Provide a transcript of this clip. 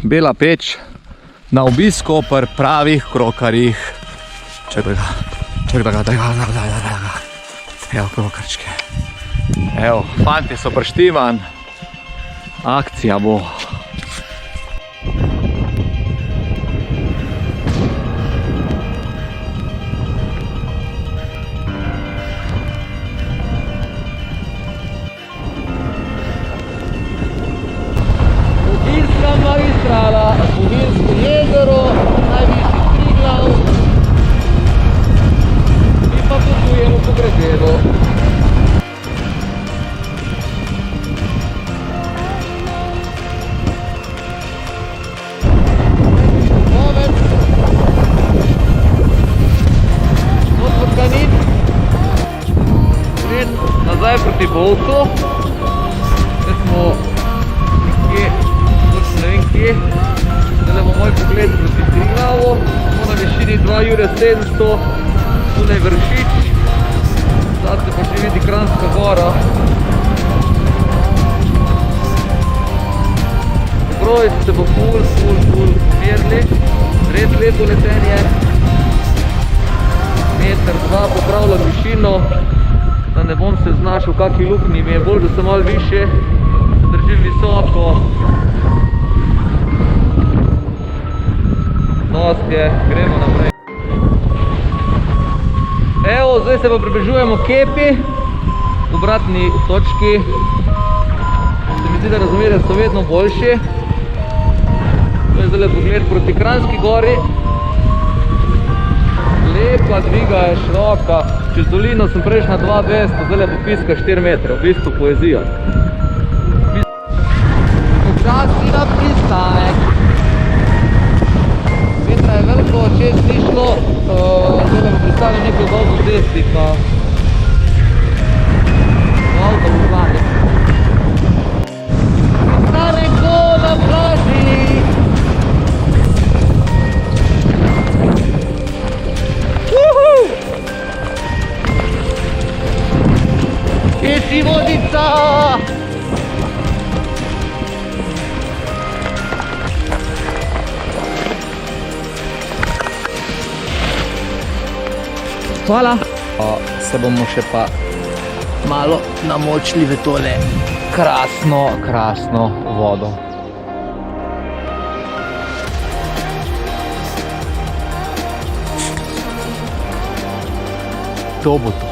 Bela peč na obisku pri pravih krokarjih. Čakaj ga. Evo krokarčke. Evo, fanti so prištiman. Akcija bo. Magistrala, Bohinjsko jezero, najvišji Triglav. Mi pa potujemo po Gredelju. Moment. Od Vrkanin. Spet nazaj proti Bovcu. Zdaj smo nekje ne vem kje. Zdaj bo moj pogled proti Triglavu, smo na višini 2,700, tule je Vršič, zdaj se pa še vidi Kranjska gora. Broj se bo ful merili, res lepo letenje, 1,2 m popravljam višino, da ne bom se znašel v kakšni luknji, mi je bolj, da sem malo više, držim visoko. Noske, gremo naprej. Evo, zdaj se pa približujemo Kepi, obratni točki. Se mi zdi, da razmere so vedno boljši. To je zdaj pogled proti Kranjski gori. Lepa dviga je, široka. Čez dolino sem prejš na 2,200, zdaj popiska 4 metre, v bistvu poezija. Počasi na pristanek. Vetra je veliko, čez ni šlo, zdaj bomo pristali nekaj dolgo cesti, pa avto poslali. Pristanek bo na plaži! Kje si vodica? Hvala. Se bomo še pa malo namočili v tole krasno vodo. To bo to.